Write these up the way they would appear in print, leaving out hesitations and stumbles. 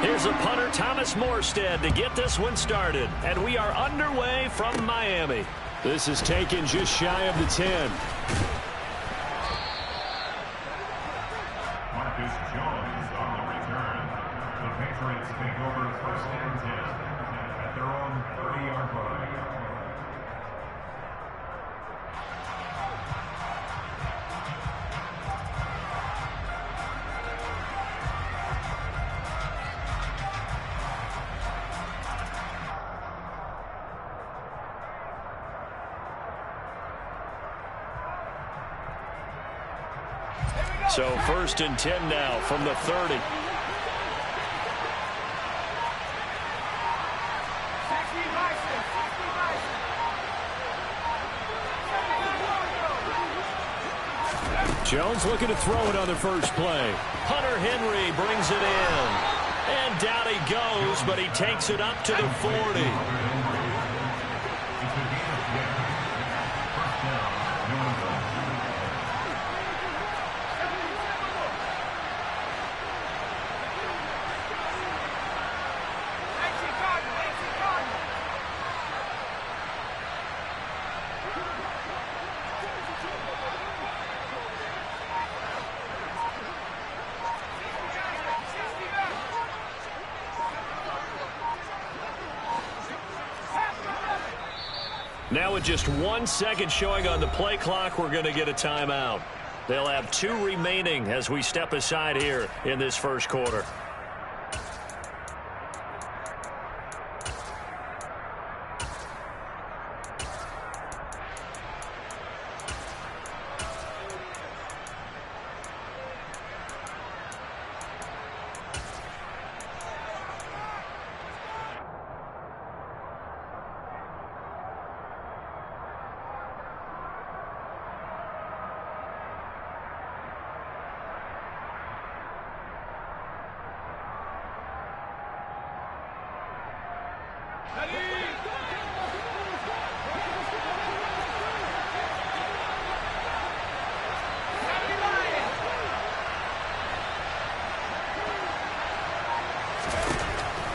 Here's a punter, Thomas Morstead, to get this one started. And we are underway from Miami. This is taken just shy of the 10. Marcus Jones on the return. The Patriots take over first and 10 at their own 30-yard line. So first and 10 now from the 30. Jones looking to throw it on the first play. Hunter Henry brings it in. And down he goes, but he takes it up to the 40. Now with just 1 second showing on the play clock, we're going to get a timeout. They'll have 2 remaining as we step aside here in this first quarter.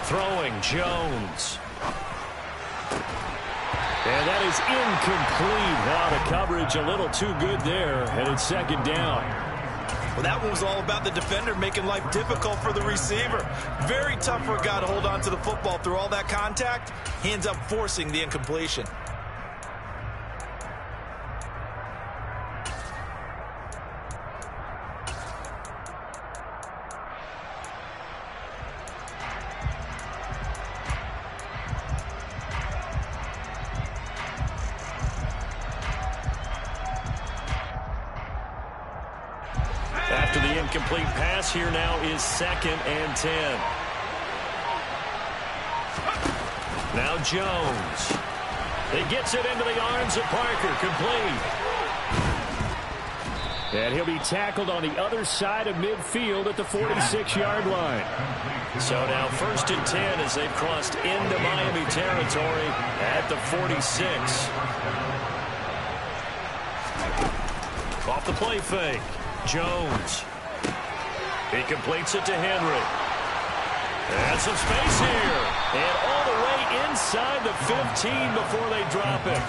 Throwing Jones. And that is incomplete. Wow, the coverage a little too good there, and it's second down. Well, that one was all about the defender making life difficult for the receiver. Very tough for a guy to hold on to the football through all that contact. He ends up forcing the incompletion. After the incomplete pass, here now is second and 10. Now Jones. He gets it into the arms of Parker. Complete. And he'll be tackled on the other side of midfield at the 46-yard line. So now first and 10 as they've crossed into Miami territory at the 46. Off the play fake. Jones. He completes it to Henry. And some space here. And all the way inside the 15 before they drop it.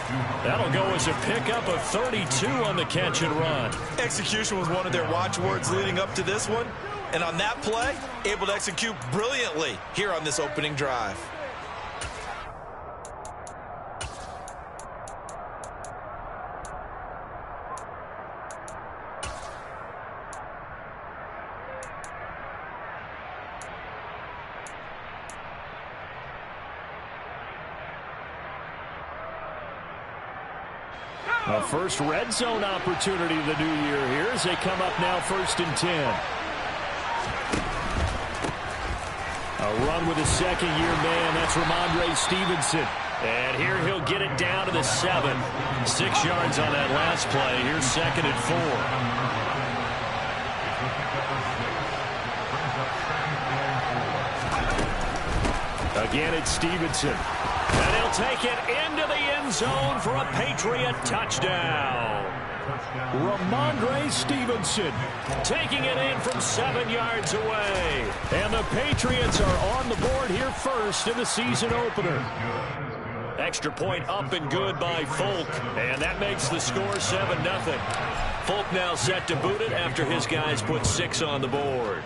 That'll go as a pickup of 32 on the catch and run. Execution was one of their watchwords leading up to this one. And on that play, able to execute brilliantly here on this opening drive. A first red zone opportunity of the new year here as they come up now first and 10. A run with a second-year man. That's Ramondre Stevenson. And here he'll get it down to the 7. 6 yards on that last play. Here's second and 4. Again, it's Stevenson. And he'll take it into the end zone for a Patriot touchdown. Ramondre Stevenson taking it in from 7 yards away. And the Patriots are on the board here first in the season opener. Extra point up and good by Folk. And that makes the score 7-0. Folk now set to boot it after his guys put 6 on the board.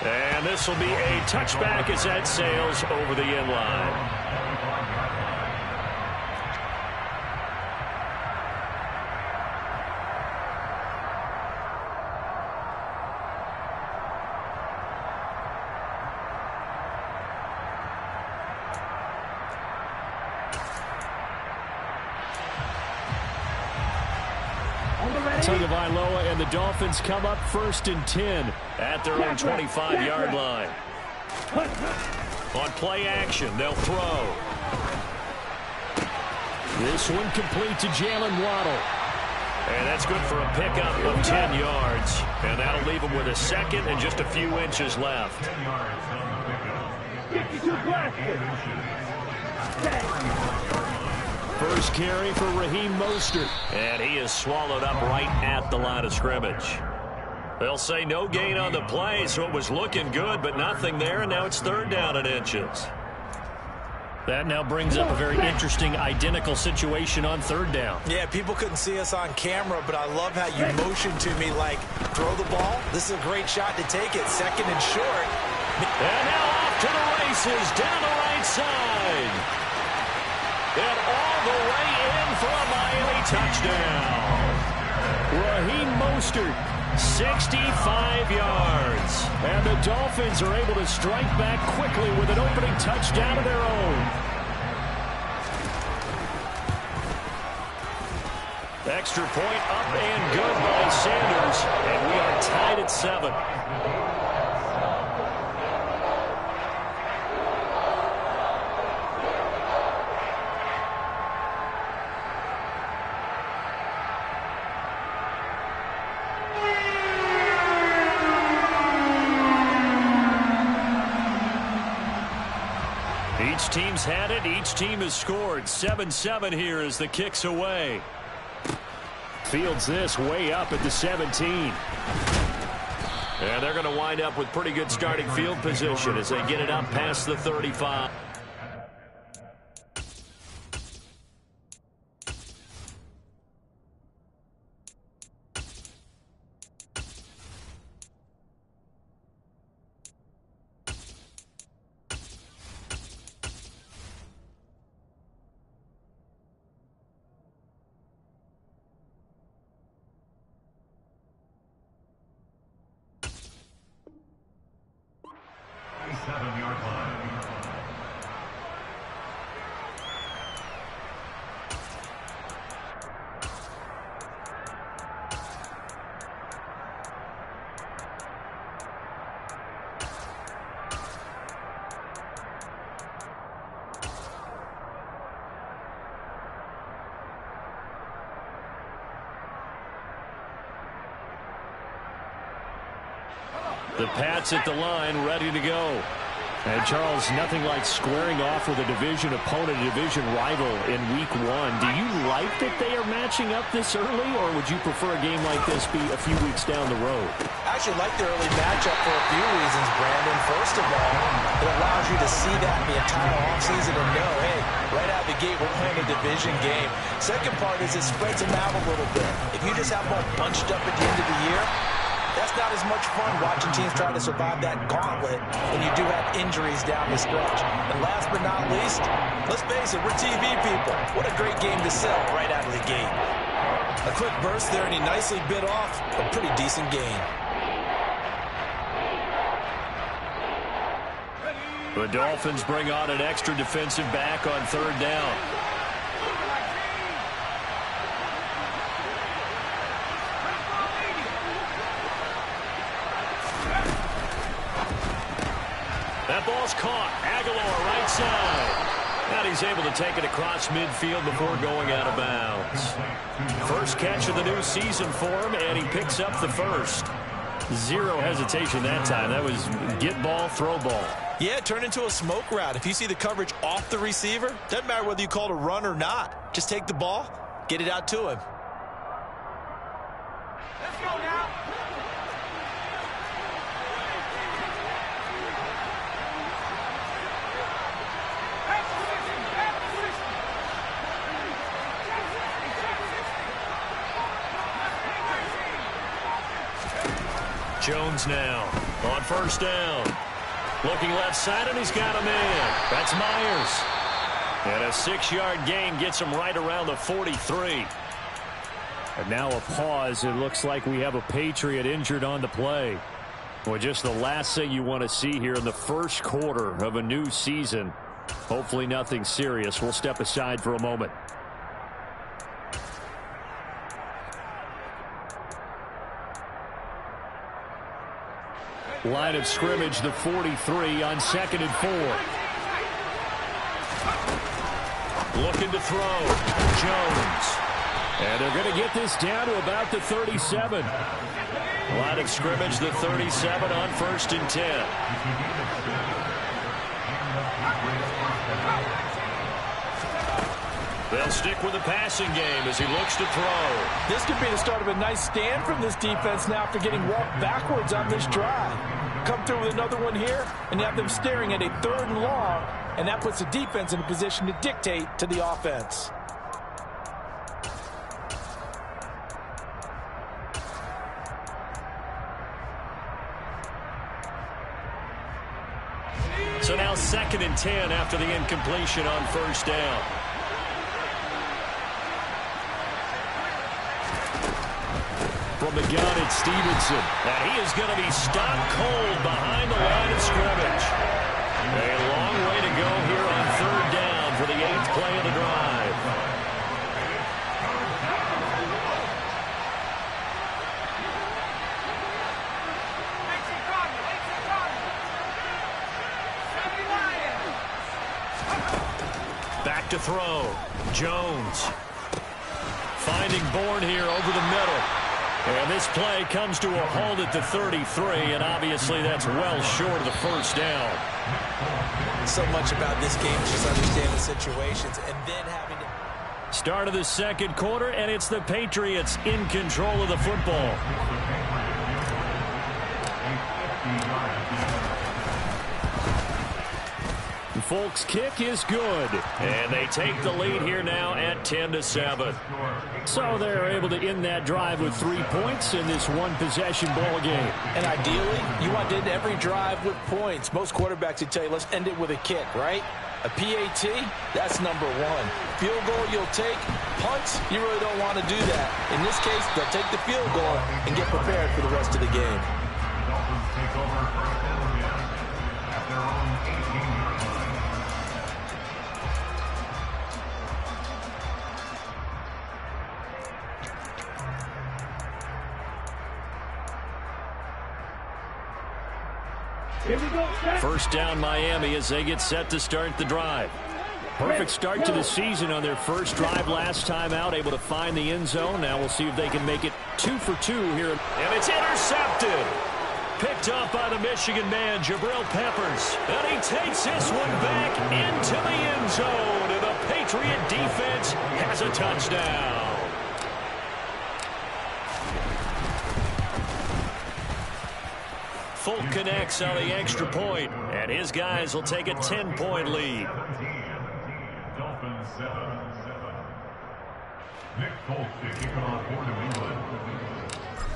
And this will be a touchback as that sails over the end line. Tagovailoa and the Dolphins come up 1st and 10 at their own 25-yard line. On play action, they'll throw. This one complete to Jalen Waddle. And that's good for a pickup of 10 yards. And that'll leave him with a second and just a few inches left. 10 yards. First carry for Raheem Mostert. And he is swallowed up right at the line of scrimmage. They'll say no gain on the play, so it was looking good, but nothing there, and now it's 3rd down and inches. That now brings up a very interesting identical situation on 3rd down. Yeah, people couldn't see us on camera, but I love how you motioned to me like, throw the ball. This is a great shot to take it, 2nd and short. And now off to the races down the right side. And all the way in for a Miami touchdown. Raheem Mostert, 65 yards. And the Dolphins are able to strike back quickly with an opening touchdown of their own. Extra point up and good by Sanders. And we are tied at 7. Each team's had it. Each team has scored. 7-7 here as the kick's away. Fields this way up at the 17. And they're going to wind up with pretty good starting field position as they get it up past the 35. The Pats at the line, ready to go. And, Charles, nothing like squaring off with a division opponent, a division rival in Week 1. Do you like that they are matching up this early, or would you prefer a game like this be a few weeks down the road? I actually like the early matchup for a few reasons, Brandon. First of all, it allows you to see that the entire offseason and know, hey, right out of the gate, we're playing a division game. Second part is it spreads them out a little bit. If you just have them all bunched up at the end of the year, that's not as much fun watching teams try to survive that gauntlet when you do have injuries down the stretch. And last but not least, let's face it, we're TV people. What a great game to sell right out of the gate. A quick burst there, and he nicely bit off a pretty decent gain. The Dolphins bring on an extra defensive back on 3rd down. That ball's caught. Aguilar right side. And he's able to take it across midfield before going out of bounds. First catch of the new season for him, and he picks up the first. Zero hesitation that time. That was get ball, throw ball. Yeah, turn into a smoke route. If you see the coverage off the receiver, doesn't matter whether you call it a run or not. Just take the ball, get it out to him. Let's go now. Jones now on first down. Looking left side, and he's got a man. That's Myers. And a 6-yard gain gets him right around the 43. And now a pause. It looks like we have a Patriot injured on the play. Well, just the last thing you want to see here in the first quarter of a new season. Hopefully nothing serious. We'll step aside for a moment. Line of scrimmage, the 43 on 2nd and 4. Looking to throw. Jones. And they're going to get this down to about the 37. Line of scrimmage, the 37 on 1st and 10. They'll stick with the passing game as he looks to throw. This could be the start of a nice stand from this defense now after getting walked backwards on this drive. Come through with another one here, and you have them staring at a 3rd and long, and that puts the defense in a position to dictate to the offense. So now 2nd and 10 after the incompletion on first down. From the gun, it's Stevenson. And he is going to be stopped cold behind the line of scrimmage. A long way to go here on 3rd down for the 8th play of the drive. Back to throw. Jones. Finding Bourne here over the middle. And this play comes to a halt at the 33, and obviously that's well short of the first down. So much about this game, just understanding situations and then having to... Start of the 2nd quarter, and it's the Patriots in control of the football. Folks' kick is good, and they take the lead here now at 10-7. So they're able to end that drive with 3 points in this one-possession ball game. And ideally, you want to end every drive with points. Most quarterbacks would tell you, let's end it with a kick, right? A PAT, that's number 1. Field goal you'll take. Punts, you really don't want to do that. In this case, they'll take the field goal and get prepared for the rest of the game. The Dolphins take over first down again at their own 18-yard line. First down Miami as they get set to start the drive. Perfect start to the season on their first drive last time out, able to find the end zone. Now we'll see if they can make it 2 for 2 here. And it's intercepted. Picked up by the Michigan man, Jabril Peppers. And he takes this one back into the end zone. And the Patriot defense has a touchdown. Folk connects on the extra point, and his guys will take a 10-point lead. Dolphins 7. Nick Folk to kick it off for New England.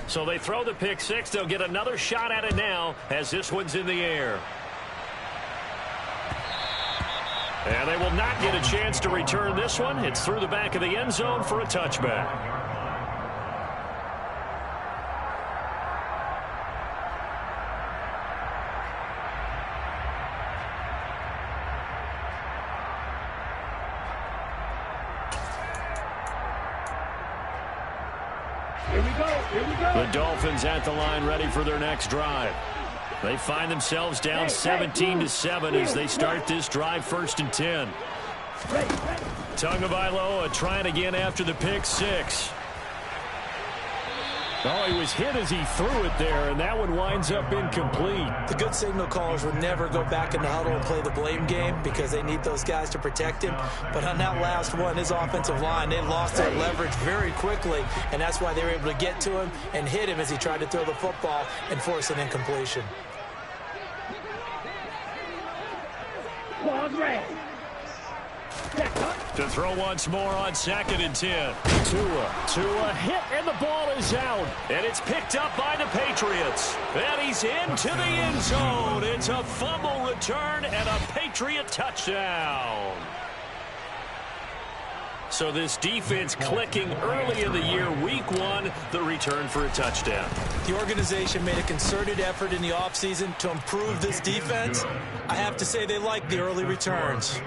So they throw the pick six. They'll get another shot at it now as this one's in the air. And they will not get a chance to return this one. It's through the back of the end zone for a touchback. The Dolphins at the line ready for their next drive. They find themselves down 17-7 as they start this drive 1st and 10. Tagovailoa trying again after the pick six. Oh, he was hit as he threw it there, and that one winds up incomplete. The good signal callers would never go back in the huddle and play the blame game because they need those guys to protect him. But on that last one, his offensive line, they lost their leverage very quickly, and that's why they were able to get to him and hit him as he tried to throw the football and force an incompletion. To throw once more on 2nd and 10. Tua hit, and the ball is out. And it's picked up by the Patriots. And he's into the end zone. It's a fumble return and a Patriot touchdown. So this defense clicking early in the year, week 1, the return for a touchdown. The organization made a concerted effort in the offseason to improve this defense. I have to say they like the early returns.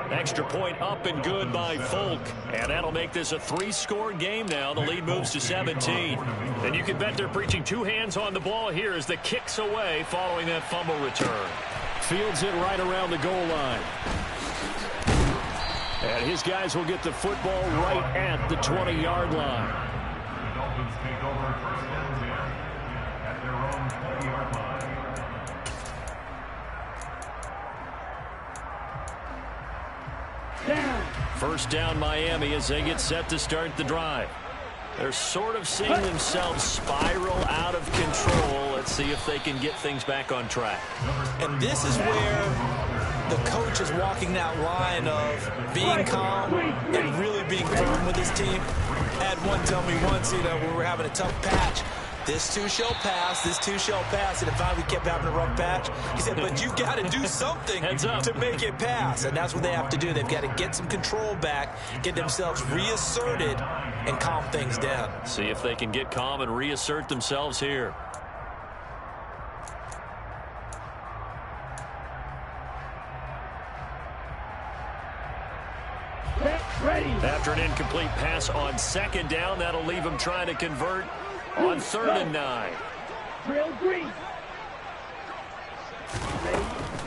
Extra point up and good by Folk. And that'll make this a 3-score game now. The lead moves to 17. And you can bet they're preaching 2 hands on the ball here as the kick's away following that fumble return. Fields it right around the goal line. And his guys will get the football right at the 20-yard line. The Dolphins take over 1st and 10 at their own 20-yard line. First down Miami as they get set to start the drive. They're sort of seeing themselves spiral out of control. Let's see if they can get things back on track. And this is where the coach is walking that line of being calm and really being firm with his team. Had one tell me once, when we were having a tough patch, this too shall pass, this too shall pass. And if we kept having a rough patch, he said, but you've got to do something to make it pass. And that's what they have to do. They've got to get some control back, get themselves reasserted, and calm things down. See if they can get calm and reassert themselves here. After an incomplete pass on 2nd down, that'll leave them trying to convert on 3rd and 9.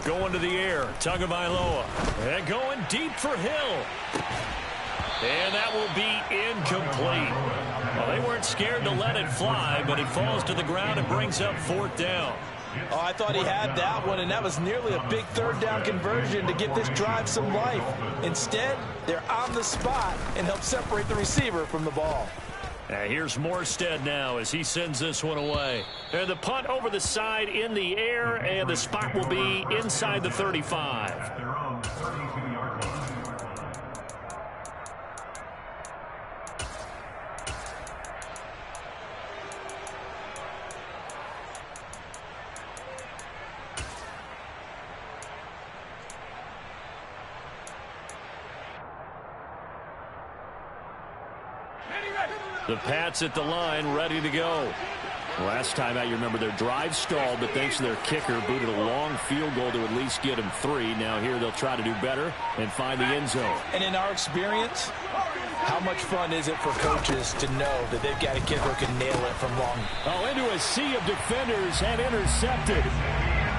Going to the air, Tagovailoa. And going deep for Hill. And that will be incomplete. Well, they weren't scared to let it fly, but it falls to the ground and brings up 4th down. Oh, I thought he had that one, and that was nearly a big 3rd down conversion to give this drive some life. Instead, they're on the spot and help separate the receiver from the ball. Here's Morstead now as he sends this one away. And the punt over the side in the air, and the spot will be inside the 35. Their own 32-yard line. The Pats at the line, ready to go. Last time out, you remember their drive stalled, but thanks to their kicker, booted a long field goal to at least get them 3. Now here they'll try to do better and find the end zone. And in our experience, how much fun is it for coaches to know that they've got a kicker who can nail it from long? Oh, into a sea of defenders and intercepted.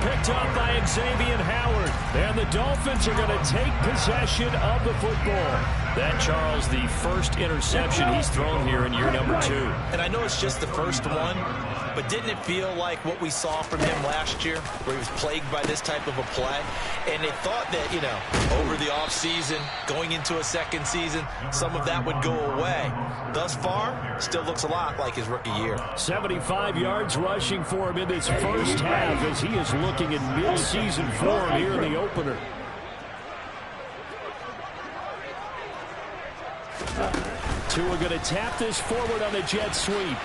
Picked up by Xavier Howard. And the Dolphins are going to take possession of the football. That, Charles, the first interception he's thrown here in year number 2. And I know it's just the first one, but didn't it feel like what we saw from him last year, where he was plagued by this type of a play? And they thought that, over the offseason, going into a second season, some of that would go away. Thus far, still looks a lot like his rookie year. 75 yards rushing for him in this first half as he is looking in mid-season form here in the opener. Tua going to tap this forward on the jet sweep.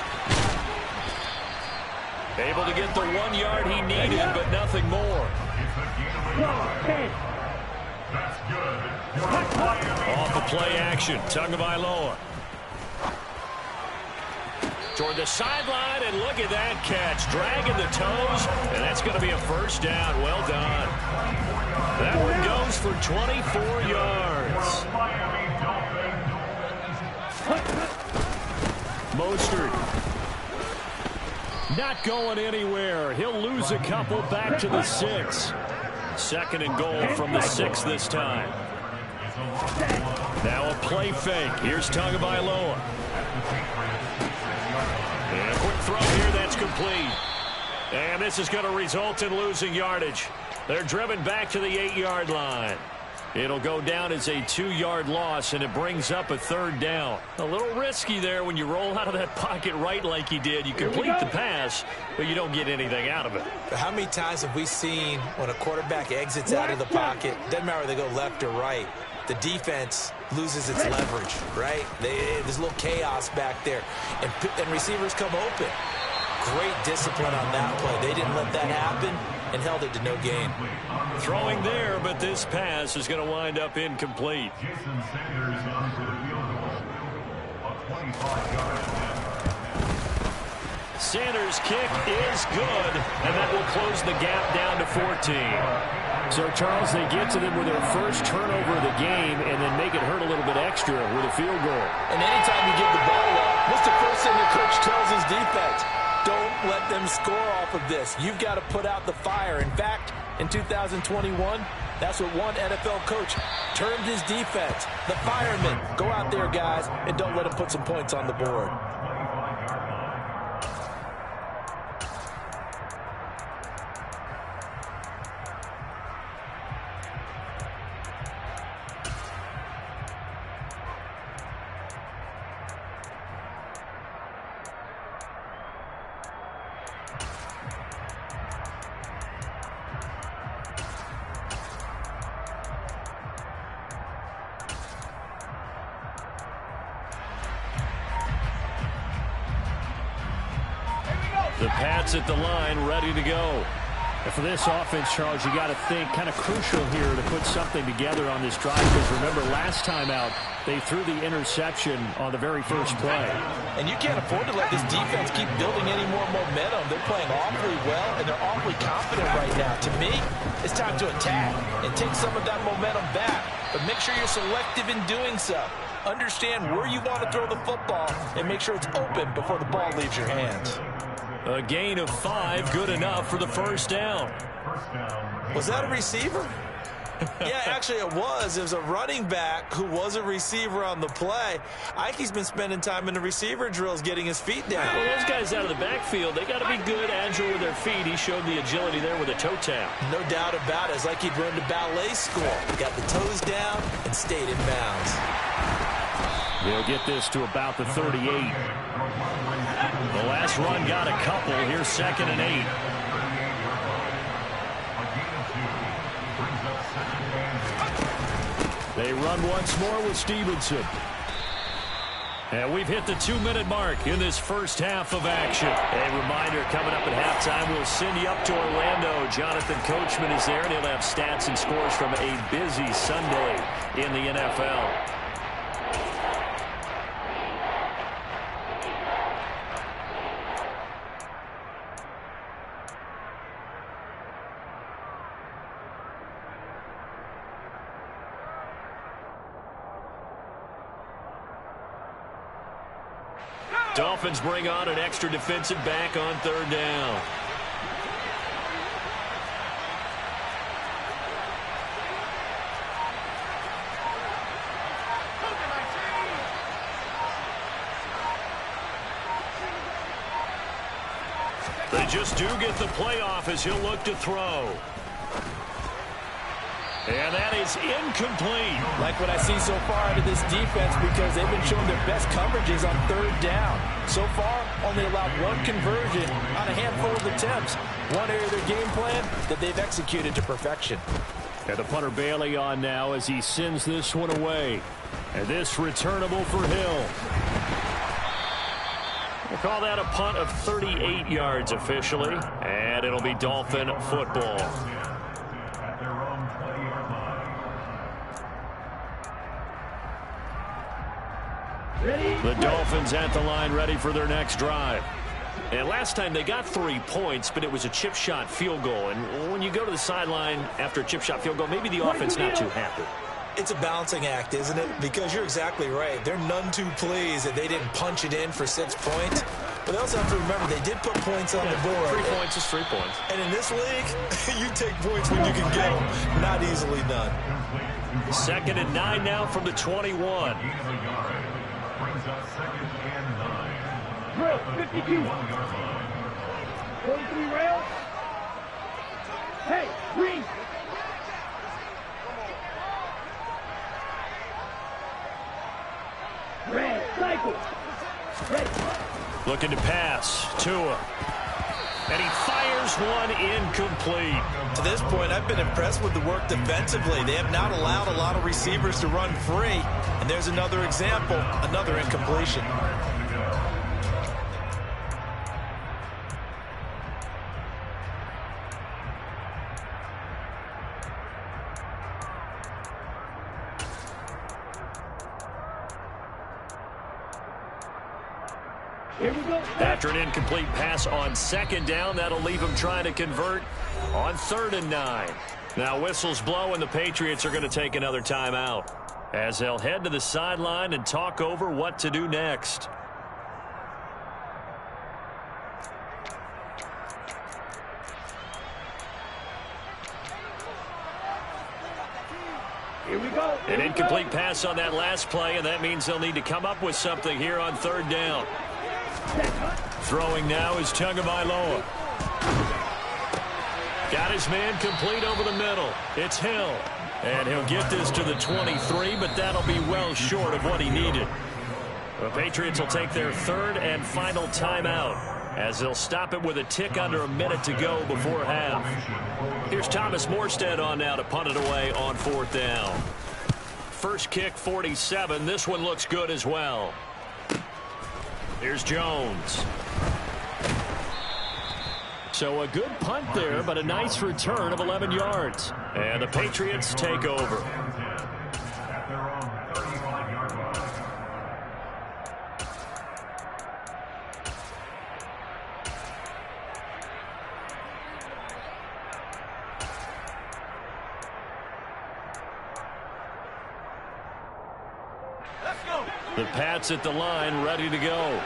Able to get the 1 yard he needed, but nothing more. Off the play action, Tagovailoa. Toward the sideline, and look at that catch. Dragging the toes, and that's going to be a first down. Well done. That one goes for 24 yards. Mostert not going anywhere. He'll lose a couple back to the 6. 2nd and goal from the 6 this time. Now a play fake. Here's Tagovailoa. And a incomplete. And this is going to result in losing yardage. They're driven back to the 8-yard line. It'll go down as a 2-yard loss, and it brings up a 3rd down. A little risky there when you roll out of that pocket right like he did. You complete the pass, but you don't get anything out of it. How many times have we seen when a quarterback exits out of the pocket, doesn't matter whether they go left or right, the defense loses its leverage, right? There's a little chaos back there, and receivers come open. Great discipline on that play. They didn't let that happen and held it to no gain. Throwing there, but this pass is going to wind up incomplete. Jason Sanders on for the field goal. A 25-yard attempt. Sanders' kick is good, and that will close the gap down to 14. So, Charles, they get to them with their first turnover of the game and then make it hurt a little bit extra with a field goal. And anytime you give the ball up, what's the first thing the coach tells his defense? Don't let them score off of this. You've got to put out the fire. In fact, in 2021, that's what one NFL coach termed his defense. The firemen. Go out there, guys, and don't let them put some points on the board. The Pats at the line, ready to go. And for this offense, Charles, you got to think kind of crucial here to put something together on this drive, because remember, last time out, they threw the interception on the very first play. And you can't afford to let this defense keep building any more momentum. They're playing awfully well, and they're awfully confident right now. To me, it's time to attack and take some of that momentum back. But make sure you're selective in doing so. Understand where you want to throw the football and make sure it's open before the ball leaves your hands. A gain of 5, good enough for the first down. Was that a receiver? Yeah, actually it was. It was a running back who was a receiver on the play. Ike's been spending time in the receiver drills getting his feet down. Well, those guys out of the backfield, they got to be good, agile with their feet. He showed the agility there with a toe tap. No doubt about it. It's like he'd run to ballet school. Got the toes down and stayed in bounds. They'll get this to about the 38. The last run got a couple. Here's 2nd and 8. They run once more with Stevenson. And we've hit the 2-minute mark in this first half of action. A reminder, coming up at halftime, we'll send you up to Orlando. Jonathan Coachman is there, and he'll have stats and scores from a busy Sunday in the NFL. Dolphins bring on an extra defensive back on 3rd down. They just do get the playoff as he'll look to throw. And that is incomplete. Like what I see so far out of this defense, because they've been showing their best coverages on 3rd down. So far, only allowed 1 conversion on a handful of attempts. One area of their game plan that they've executed to perfection. And the punter Bailey on now as he sends this one away. And this returnable for Hill. We'll call that a punt of 38 yards officially. And it'll be Dolphin football. The Dolphins at the line, ready for their next drive. And last time they got 3 points, but it was a chip shot field goal. And when you go to the sideline after a chip shot field goal, maybe the offense not too happy. It's a balancing act, isn't it? Because you're exactly right. They're none too pleased that they didn't punch it in for 6 points. But they also have to remember they did put points on the board. 3 points is 3 points. And in this league, you take points when you can get them. Not easily done. 2nd and 9 now from the 21. Brings up 2nd and 9. 52. 43 rail. Hey, green. Red, cycle. Ready. Looking to pass. Tua. And he fires one incomplete. To this point, I've been impressed with the work defensively. They have not allowed a lot of receivers to run free. And there's another example, another incompletion. Here we go. After an incomplete pass on second down, that'll leave him trying to convert on 3rd and 9. Now whistles blow and the Patriots are going to take another timeout as they'll head to the sideline and talk over what to do next. Here we go. An incomplete pass on that last play, and that means they'll need to come up with something here on 3rd down. Throwing now is Tagovailoa. Got his man complete over the middle. It's Hill. And he'll get this to the 23, but that'll be well short of what he needed. The Patriots will take their 3rd and final timeout as they'll stop it with a tick under a minute to go before half. Here's Thomas Morstead on now to punt it away on 4th down. First kick, 47. This one looks good as well. Here's Jones. So a good punt there, but a nice return of 11 yards. And the Patriots take over. At their own 35-yard line. The Pats at the line, ready to go.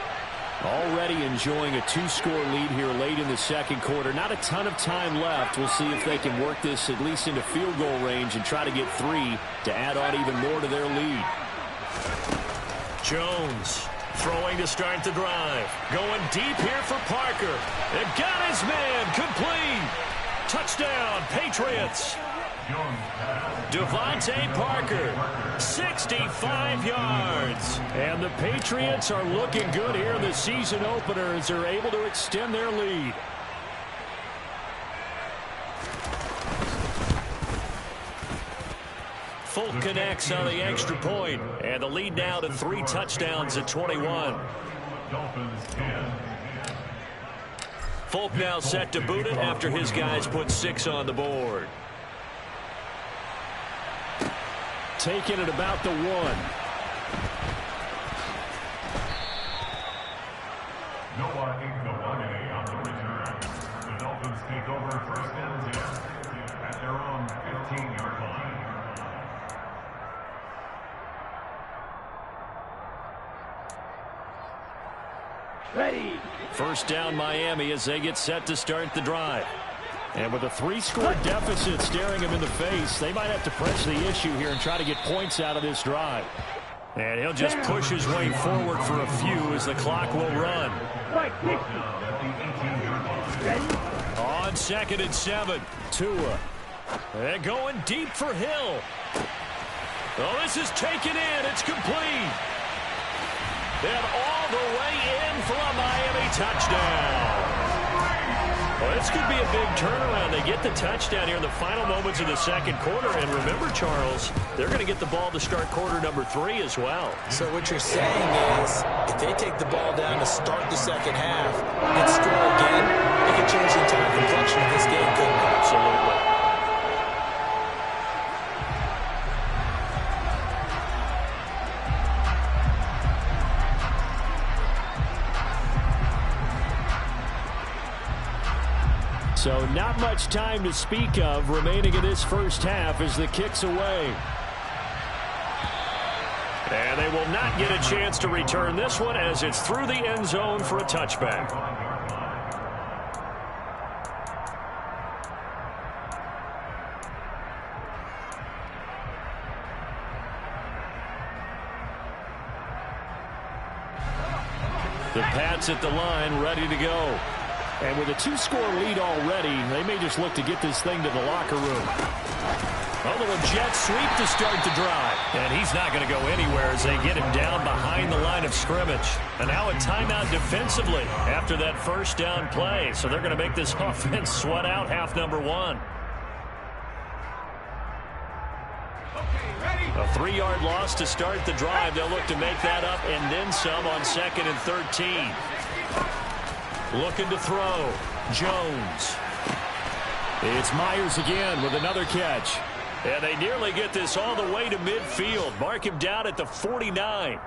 Already enjoying a 2-score lead here late in the second quarter. Not a ton of time left. We'll see if they can work this at least into field goal range and try to get 3 to add on even more to their lead. Jones throwing to start the drive. Going deep here for Parker. And got his man complete. Touchdown, Patriots. Devontae Parker, 65 yards. And the Patriots are looking good here in the season opener as they're able to extend their lead. Folk connects on the extra point, and the lead now to 3 touchdowns at 21. Dolphins 10. Folk now set to boot it after his guys put 6 on the board. Taking it about the 1. Noah Iguodala on the return. The Dolphins take over 1st and 10 at their own 15-yard line. Ready. First down Miami as they get set to start the drive. And with a 3-score deficit staring him in the face, they might have to press the issue here and try to get points out of this drive. And he'll just push his way forward for a few as the clock will run. On 2nd and 7, Tua. And going deep for Hill. Oh, this is taken in. It's complete. And all the way in for a Miami touchdown. Well, this could be a big turnaround. They get the touchdown here in the final moments of the second quarter. And remember, Charles, they're going to get the ball to start quarter number 3 as well. So what you're saying is, if they take the ball down to start the second half and score again, it could change the entire complexion of this game, couldn't it? Absolutely. So not much time to speak of remaining in this first half as the kick's away. And they will not get a chance to return this one as it's through the end zone for a touchback. The Pats at the line, ready to go. And with a 2-score lead already, they may just look to get this thing to the locker room. A little jet sweep to start the drive. And he's not going to go anywhere as they get him down behind the line of scrimmage. And now a timeout defensively after that first down play. So they're going to make this offense sweat out half number one. A 3-yard loss to start the drive. They'll look to make that up and then some on 2nd and 13. Looking to throw. Jones. It's Myers again with another catch. And they nearly get this all the way to midfield. Mark him down at the 49.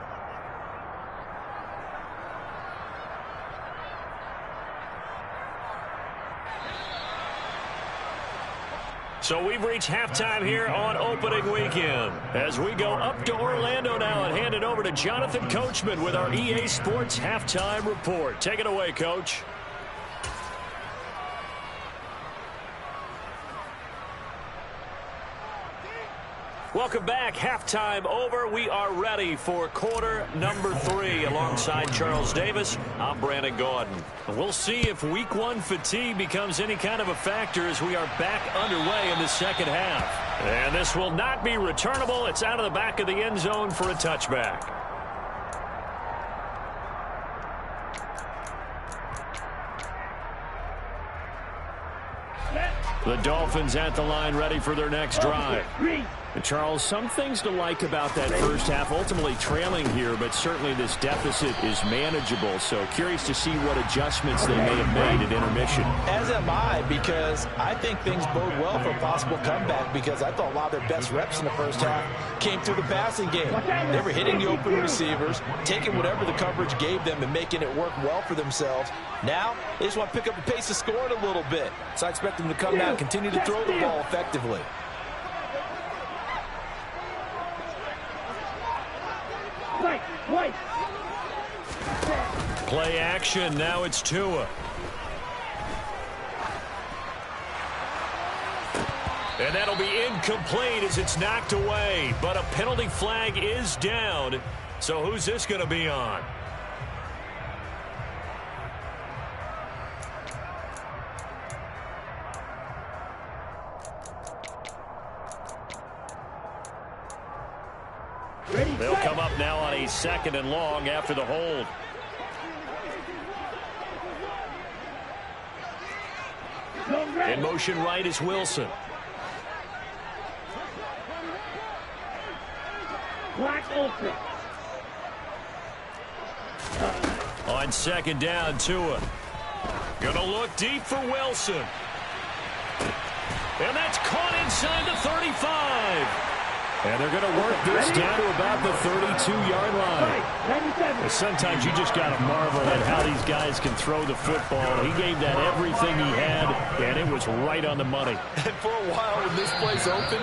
So we've reached halftime here on opening weekend. As we go up to Orlando now and hand it over to Jonathan Coachman with our EA Sports Halftime Report. Take it away, Coach. Welcome back. Halftime over. We are ready for quarter number 3. Alongside Charles Davis, I'm Brandon Gordon. We'll see if week 1 fatigue becomes any kind of a factor as we are back underway in the second half. And this will not be returnable. It's out of the back of the end zone for a touchback. The Dolphins at the line ready for their next drive. And Charles, some things to like about that first half. Ultimately trailing here, but certainly this deficit is manageable. So curious to see what adjustments they may have made at intermission. As am I, because I think things bode well for a possible comeback, because I thought a lot of their best reps in the first half came through the passing game. They were hitting the open receivers, taking whatever the coverage gave them and making it work well for themselves. Now, they just want to pick up the pace of scoring a little bit. So I expect them to come out and continue to throw the ball effectively. Play action. Now it's Tua. And that'll be incomplete as it's knocked away. But a penalty flag is down. So who's this going to be on? They'll come up now on a 2nd and long after the hold. In motion right is Wilson. On 2nd down, Tua. Gonna look deep for Wilson. And that's caught inside the 35. And they're going to work this down to about the 32-yard line. Sometimes you just got to marvel at how these guys can throw the football. He gave that everything he had, and it was right on the money. And for a while when this place opened,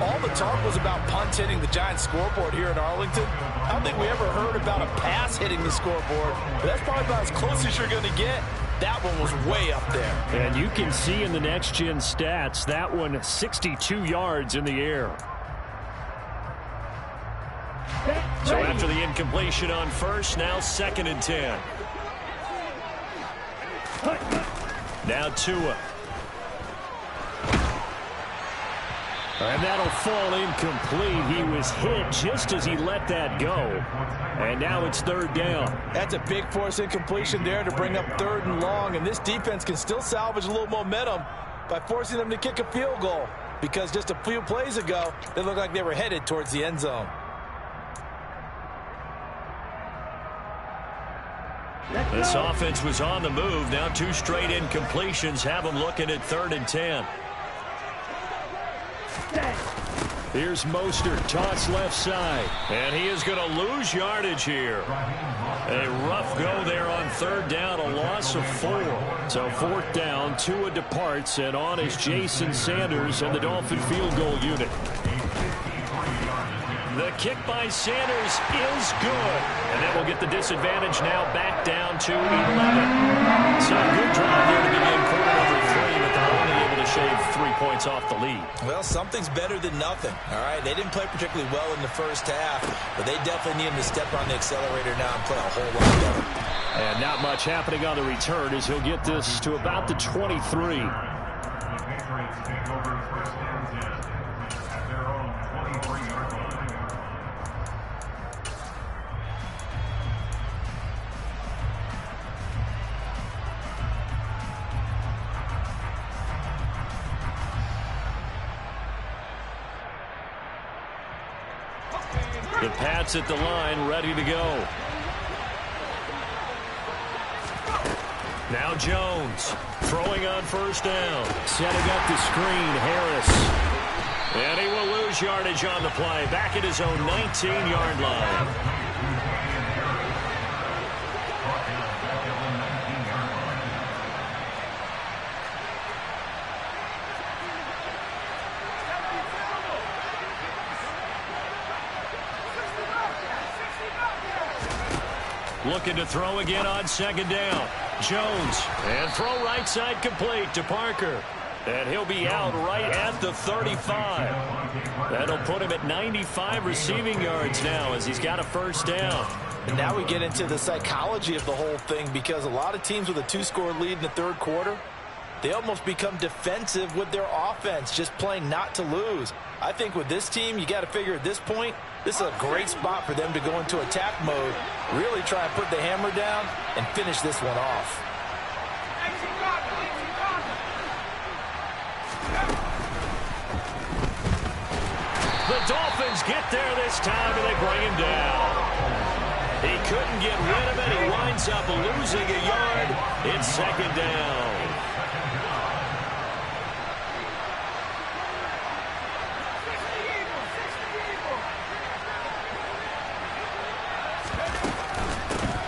all the talk was about punts hitting the Giants scoreboard here in Arlington. I don't think we ever heard about a pass hitting the scoreboard, but that's probably about as close as you're going to get. That one was way up there. And you can see in the next-gen stats, that one 62 yards in the air. So after the incompletion on first, now 2nd and 10. Now Tua. And that'll fall incomplete. He was hit just as he let that go. And now it's 3rd down. That's a big force incompletion there to bring up 3rd and long. And this defense can still salvage a little momentum by forcing them to kick a field goal. Because just a few plays ago, they looked like they were headed towards the end zone. This offense was on the move. Now 2 straight incompletions have them looking at 3rd and 10. Here's Mostert, toss left side. And he is going to lose yardage here. A rough go there on 3rd down, a loss of 4. So 4th down, Tua departs, and on is Jason Sanders and the Dolphin field goal unit. The kick by Sanders is good. And that will get the disadvantage now back down to 11. So a good drive there to begin quarter number 3, but they're only able to shave 3 points minutes off the lead. Well, something's better than nothing, all right? They didn't play particularly well in the first half, but they definitely need him to step on the accelerator now and play a whole lot better. And not much happening on the return as he'll get this to about the 23. The Patriots take over first and 10 at their own 23-yard line. The Pats at the line, ready to go. Now Jones throwing on first down. Setting up the screen, Harris. And he will lose yardage on the play. Back at his own 19-yard line. Looking to throw again on second down. Jones, and throw right side complete to Parker. And he'll be out right at the 35. That'll put him at 95 receiving yards now as he's got a first down. And now we get into the psychology of the whole thing, because a lot of teams with a 2-score lead in the third quarter, they almost become defensive with their offense, just playing not to lose. I think with this team, you got to figure at this point, this is a great spot for them to go into attack mode, really try and put the hammer down and finish this one off. The Dolphins get there this time, and they bring him down. He couldn't get rid of it. He winds up losing a yard. It's second down.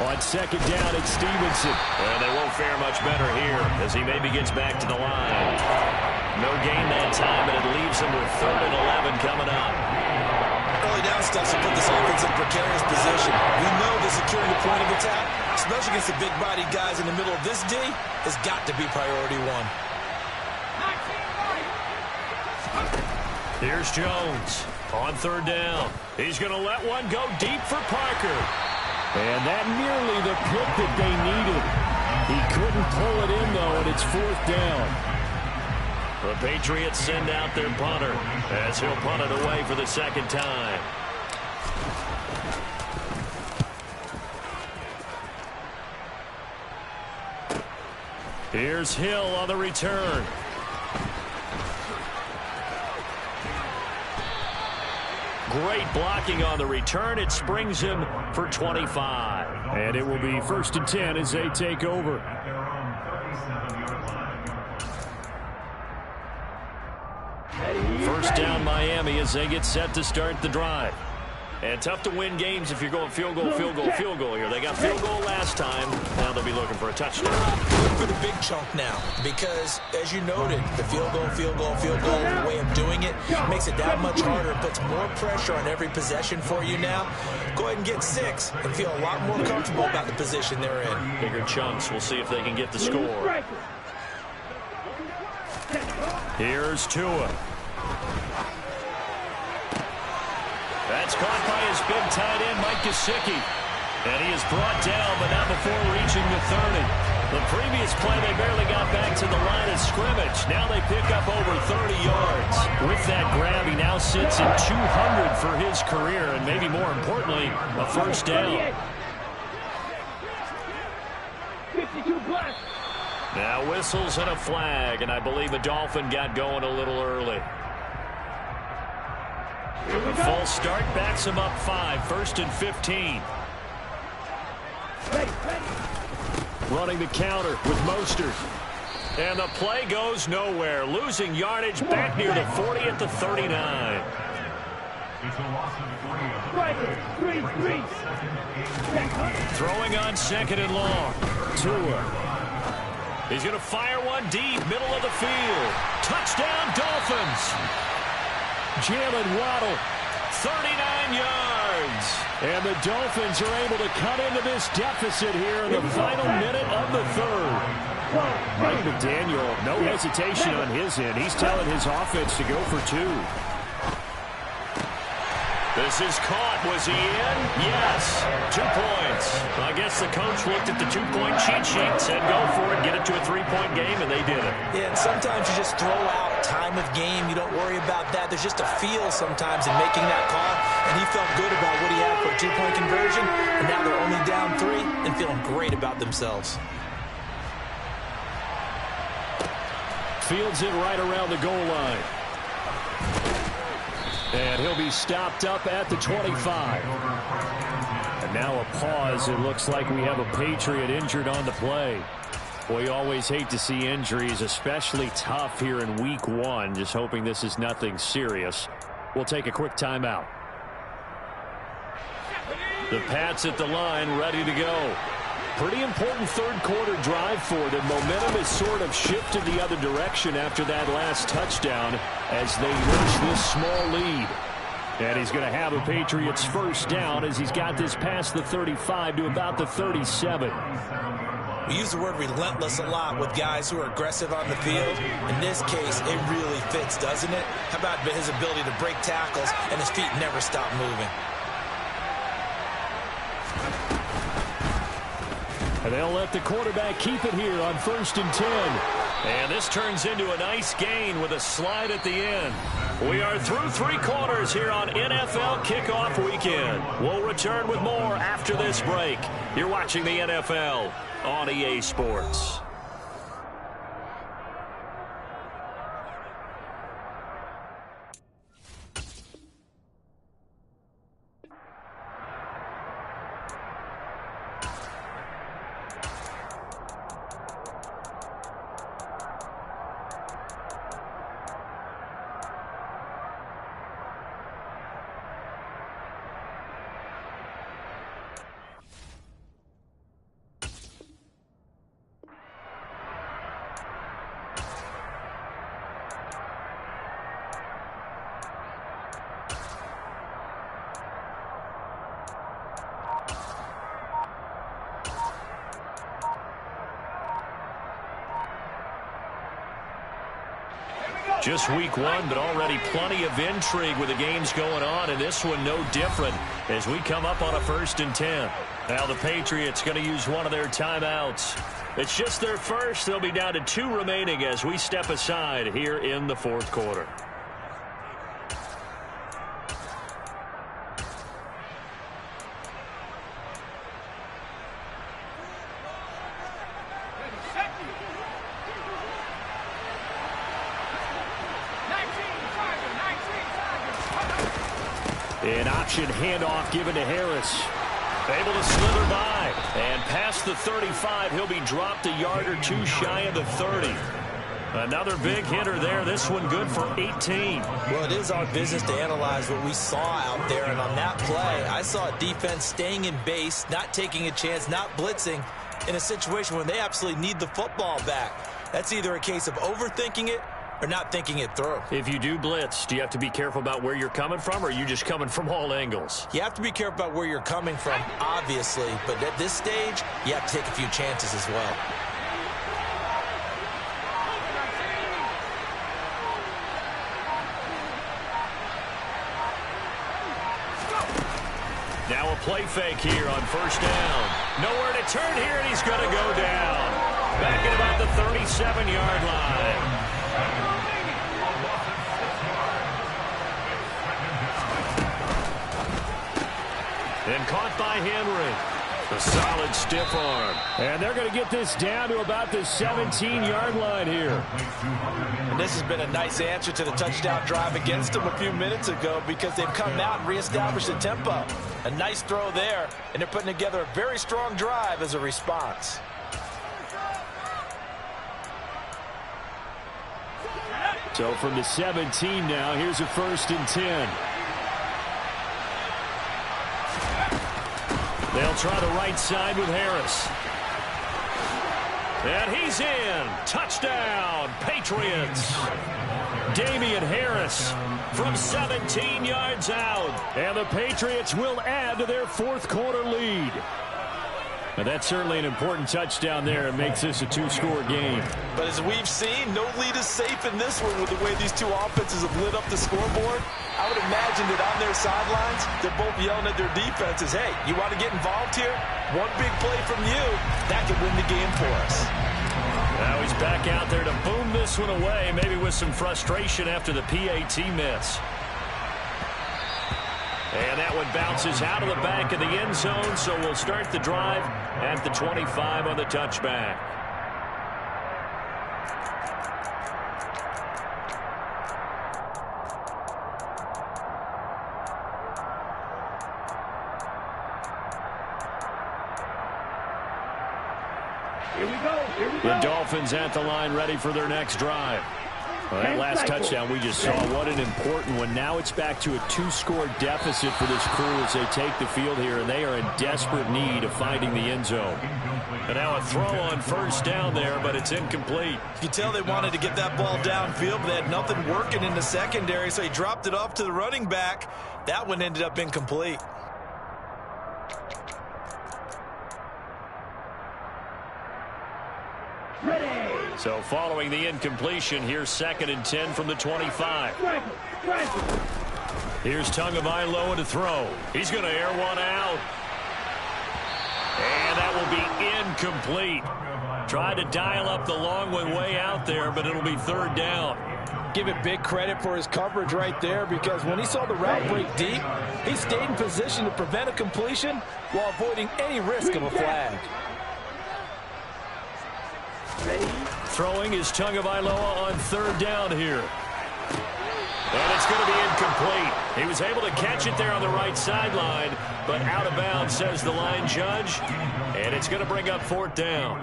On second down, it's Stevenson. And they won't fare much better here as he maybe gets back to the line. No gain that time, and it leaves him with 3rd and 11 coming up. Early down stuff to put this offense in a precarious position. We know that securing the point of attack, especially against the big-bodied guys in the middle of this D, has got to be priority one. Here's Jones on 3rd down. He's going to let one go deep for Parker. And that nearly the pick that they needed. He couldn't pull it in, though, and it's 4th down. The Patriots send out their punter as he'll punt it away for the second time. Here's Hill on the return. Great blocking on the return. It springs him for 25. And it will be 1st and 10 as they take over. At their own 37-yard line. First down Miami as they get set to start the drive. And tough to win games if you're going field goal, field goal, field goal here. They got field goal last time. Now they'll be looking for a touchdown. Look for the big chunk now, because, as you noted, the field goal, way of doing it makes it that much harder. It puts more pressure on every possession for you now. Go ahead and get 6 and feel a lot more comfortable about the position they're in. Bigger chunks. We'll see if they can get the score. Here's Tua. That's caught by his big tight end, Mike Gesicki. And he is brought down, but not before reaching the 30. The previous play, they barely got back to the line of scrimmage. Now they pick up over 30 yards. With that grab, he now sits at 200 for his career, and maybe more importantly, a first down. 52 plus. Now whistles and a flag, and I believe a Dolphin got going a little early. The full start backs him up 5, 1st and 15. Running the counter with Mostert. And the play goes nowhere. Losing yardage back near the 40 at the 39. It's a loss of 3. Throwing on 2nd and long. Tua. He's going to fire one deep, middle of the field. Touchdown, Dolphins. Jalen Waddle. 39 yards. And the Dolphins are able to cut into this deficit here in the final minute of the 3rd. Mike McDaniel, no hesitation on his end. He's telling his offense to go for 2. This is caught. Was he in? Yes. 2 points. I guess the coach looked at the 2-point cheat sheet, said go for it, get it to a 3-point game, and they did it. Yeah, and sometimes you just throw out time of game. You don't worry about that. There's just a feel sometimes in making that call, and he felt good about what he had for a 2-point conversion, and now they're only down 3 and feeling great about themselves. Fields it right around the goal line. And he'll be stopped up at the 25. And now a pause. It looks like we have a Patriot injured on the play. Well, you always hate to see injuries, especially tough here in week 1. Just hoping this is nothing serious. We'll take a quick timeout. The Pats at the line, ready to go. Pretty important third-quarter drive for them. Momentum has sort of shifted the other direction after that last touchdown as they nurse this small lead. And he's going to have a Patriots first down as he's got this past the 35 to about the 37. We use the word relentless a lot with guys who are aggressive on the field. In this case, it really fits, doesn't it? How about his ability to break tackles and his feet never stop moving? And they'll let the quarterback keep it here on 1st and 10. And this turns into a nice gain with a slide at the end. We are through 3 quarters here on NFL Kickoff Weekend. We'll return with more after this break. You're watching the NFL on EA Sports. Just week 1, but already plenty of intrigue with the games going on, and this one no different as we come up on a 1st and 10. Now the Patriots going to use one of their timeouts. It's just their first. They'll be down to 2 remaining as we step aside here in the 4th quarter. An option handoff given to Harris. Able to slither by. And past the 35, he'll be dropped a yard or 2 shy of the 30. Another big hitter there. This one good for 18. Well, it is our business to analyze what we saw out there. And on that play, I saw a defense staying in base, not taking a chance, not blitzing in a situation where they absolutely need the football back. That's either a case of overthinking it or not thinking it through. If you do blitz, do you have to be careful about where you're coming from, or are you just coming from all angles? You have to be careful about where you're coming from, obviously, but at this stage, you have to take a few chances as well. Now a play fake here on 1st down. Nowhere to turn here, and he's going to go down. Back at about the 37-yard line. And caught by Henry. A solid stiff arm. And they're going to get this down to about the 17-yard line here. And this has been a nice answer to the touchdown drive against them a few minutes ago because they've come out and reestablished the tempo. A nice throw there, and they're putting together a very strong drive as a response. So from the 17 now, here's a 1st and 10. They'll try the right side with Harris. And he's in. Touchdown, Patriots. Damian Harris from 17 yards out. And the Patriots will add to their 4th quarter lead. And that's certainly an important touchdown there. It makes this a two-score game. But as we've seen, no lead is safe in this one with the way these two offenses have lit up the scoreboard. I would imagine that on their sidelines, they're both yelling at their defenses, hey, you want to get involved here? One big play from you, that could win the game for us. Now he's back out there to boom this one away, maybe with some frustration after the PAT miss. And that one bounces out of the back of the end zone, so we'll start the drive at the 25 on the touchback. Here we go. Here we go. The Dolphins at the line ready for their next drive. Well, that last touchdown we just saw, what an important one. Now it's back to a two-score deficit for this crew as they take the field here, and they are in desperate need of finding the end zone. And now a throw on first down there, but it's incomplete. You can tell they wanted to get that ball downfield, but they had nothing working in the secondary, so he dropped it off to the running back. That one ended up incomplete. So following the incompletion, here's 2nd and 10 from the 25. Here's Tagovailoa to throw. He's going to air one out. And that will be incomplete. Tried to dial up the long one way out there, but it'll be 3rd down. Give it big credit for his coverage right there, because when he saw the route break deep, he stayed in position to prevent a completion while avoiding any risk of a flag. Throwing is Tagovailoa on 3rd down here. And it's going to be incomplete. He was able to catch it there on the right sideline, but out of bounds, says the line judge. And it's going to bring up 4th down.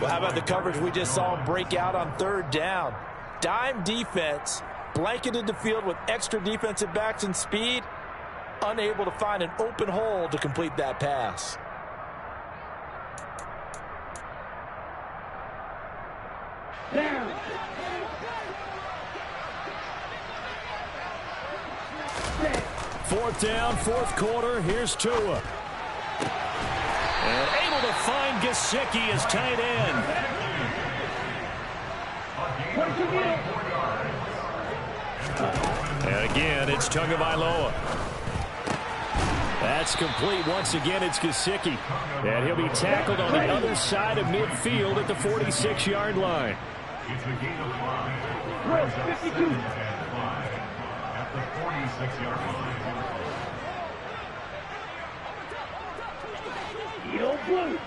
Well, how about the coverage we just saw him break out on 3rd down? Dime defense, blanketed the field with extra defensive backs and speed, unable to find an open hole to complete that pass. Down. Fourth down, 4th quarter. Here's Tua. And able to find Gesicki as tight end. And again, it's Tagovailoa. That's complete. Once again, it's Gesicki. And he'll be tackled on the other side of midfield at the 46-yard line. It's a gain of 5. 52. At the 46-yard line. Yo, blue.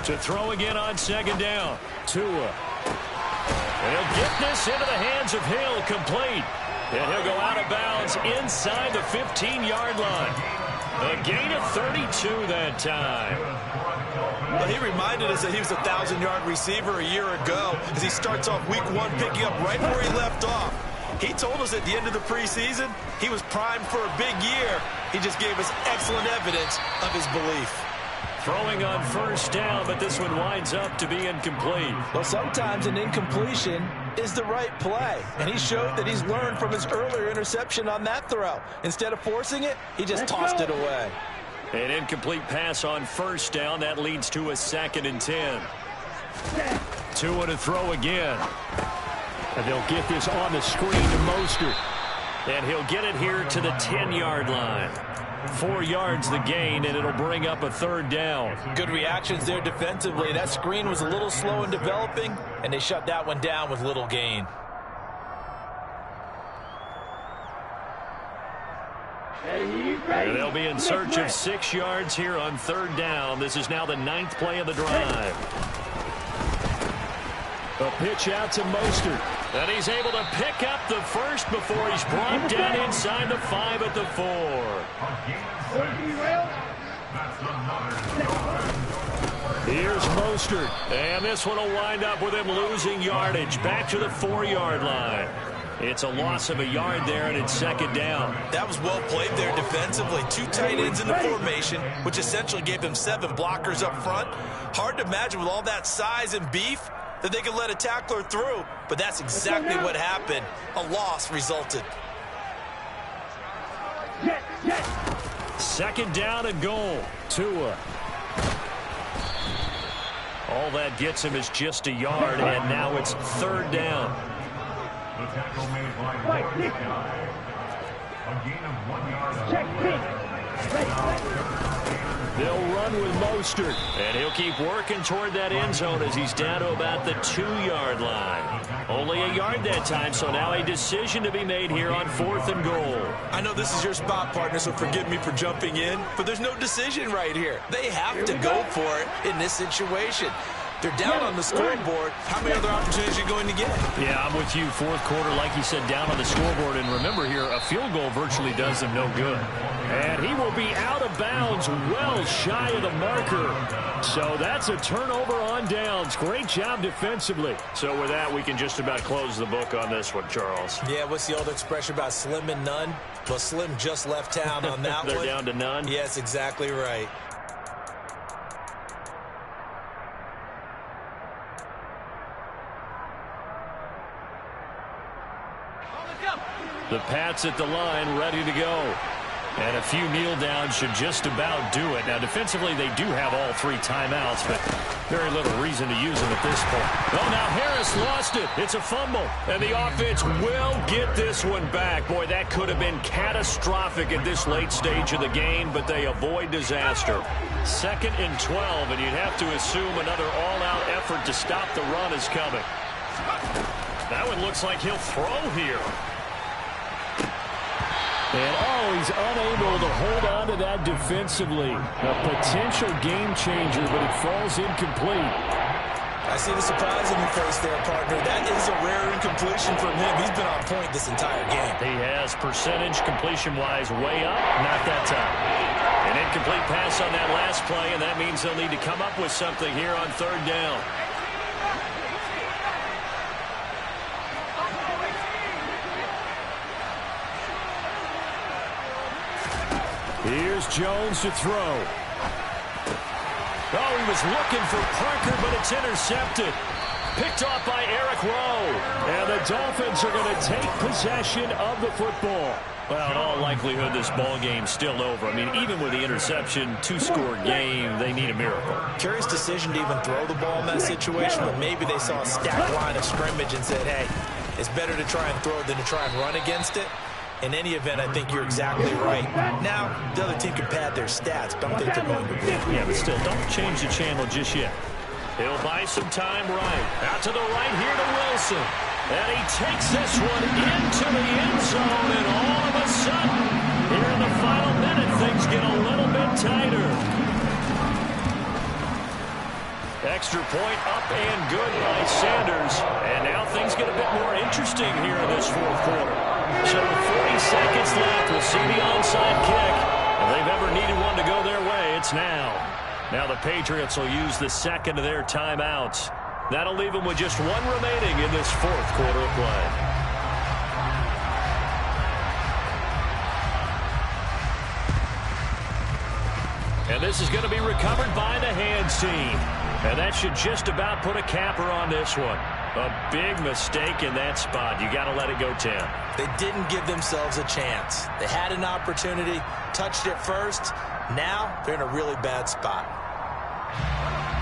To throw again on 2nd down. Tua. And he'll get this into the hands of Hill, complete. And he'll go out of bounds inside the 15-yard line. A gain of 32 that time. Well, he reminded us that he was a 1,000-yard receiver a year ago as he starts off week 1 picking up right where he left off. He told us at the end of the preseason he was primed for a big year. He just gave us excellent evidence of his belief. Throwing on 1st down, but this one winds up to be incomplete. Well, sometimes an incompletion is the right play, and he showed that he's learned from his earlier interception on that throw. Instead of forcing it, he just tossed it away. An incomplete pass on 1st down. That leads to a 2nd and 10. Tua to throw again. And they'll get this on the screen to Mostert. And he'll get it here to the 10-yard line. 4 yards the gain, and it'll bring up a 3rd down. Good reactions there defensively. That screen was a little slow in developing, and they shut that one down with little gain. And they'll be in search of 6 yards here on 3rd down. This is now the 9th play of the drive. A pitch out to Mostert. And he's able to pick up the first before he's brought down inside the 5 at the 4. Here's Mostert. And this one will wind up with him losing yardage. Back to the 4-yard line. It's a loss of a yard there, and it's 2nd down. That was well played there defensively. 2 tight ends in the formation, which essentially gave them 7 blockers up front. Hard to imagine with all that size and beef that they could let a tackler through, but that's exactly what happened. A loss resulted. Second down and goal. Tua. All that gets him is just a yard, and now it's third down. The tackle made by Norris Guy. A gain of 1 yard. Check They'll run with Mostert, and he'll keep working toward that end zone as he's down to about the 2-yard line. Only a yard that time, so now a decision to be made here on 4th and goal. I know this is your spot, partner, so forgive me for jumping in, but there's no decision right here. They have to go for it in this situation. They're down on the scoreboard. How many other opportunities are you going to get? Yeah, I'm with you. 4th quarter, like you said, down on the scoreboard. And remember here, a field goal virtually does them no good. And he will be out of bounds, well shy of the marker. So that's a turnover on downs. Great job defensively. So with that, we can just about close the book on this one, Charles. Yeah, what's the old expression about slim and none? Well, Slim just left town on that They're one. down to none? Yes, exactly right. The Pats at the line, ready to go. And a few kneel downs should just about do it. Now, defensively, they do have all 3 timeouts, but very little reason to use them at this point. Oh, now Harris lost it. It's a fumble. And the offense will get this one back. Boy, that could have been catastrophic at this late stage of the game, but they avoid disaster. 2nd and 12, and you'd have to assume another all-out effort to stop the run is coming. That one looks like he'll throw here. And, he's unable to hold on to that defensively. A potential game changer, but it falls incomplete. I see the surprise in your face there, partner. That is a rare incompletion from him. He's been on point this entire game. He has percentage completion-wise way up. Not that time. An incomplete pass on that last play, and that means they'll need to come up with something here on 3rd down. Here's Jones to throw. Oh, he was looking for Parker, but it's intercepted. Picked off by Eric Rowe. And the Dolphins are going to take possession of the football. Well, in all likelihood, this ball game's still over. I mean, even with the interception, 2-score game, they need a miracle. Curious decision to even throw the ball in that situation, but maybe they saw a stacked line of scrimmage and said, hey, it's better to try and throw than to try and run against it. In any event, I think you're exactly right. Now, the other team can pad their stats, but I don't think they're going to win. Yeah, but still, don't change the channel just yet. He'll buy some time right. Out to the right here to Wilson. And he takes this one into the end zone, and all of a sudden, here in the final minute, things get a little bit tighter. Extra point up and good by Sanders. And now things get a bit more interesting here in this 4th quarter. So 40 seconds left. We'll see the onside kick. If they've ever needed one to go their way, it's now. Now the Patriots will use the 2nd of their timeouts. That'll leave them with just 1 remaining in this 4th quarter of play. And this is going to be recovered by the hands team. And that should just about put a capper on this one. A big mistake in that spot. You got to let it go 10. They didn't give themselves a chance. They had an opportunity, touched it first. Now they're in a really bad spot.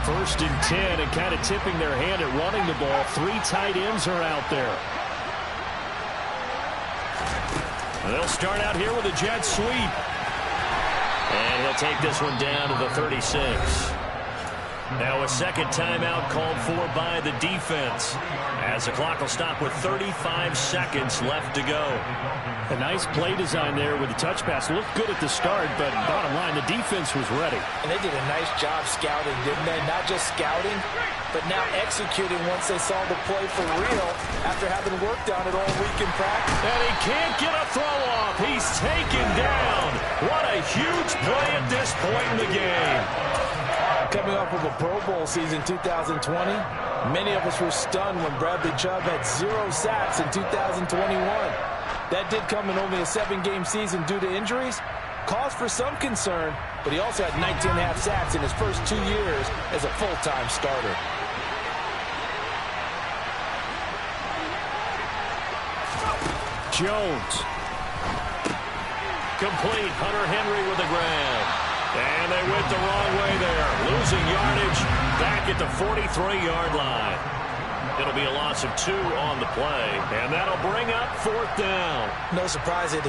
1st and 10, and kind of tipping their hand at running the ball. 3 tight ends are out there. And they'll start out here with a jet sweep. And he'll take this one down to the 36. Now a 2nd timeout called for by the defense, as the clock will stop with 35 seconds left to go. A nice play design there with the touch pass. Looked good at the start, but bottom line, the defense was ready. And they did a nice job scouting, didn't they? Not just scouting, but now executing once they saw the play for real after having worked on it all week in practice. And he can't get a throw off. He's taken down. What a huge play at this point in the game. Coming off of a Pro Bowl season 2020, many of us were stunned when Bradley Chubb had 0 sacks in 2021. That did come in only a 7-game season due to injuries. Cause for some concern, but he also had 19.5 sacks in his first 2 years as a full-time starter. Jones. Complete. Hunter Henry with the grab. And they went the wrong way there. Losing yardage back at the 43-yard line. It'll be a loss of 2 on the play. And that'll bring up 4th down. No surprise they decided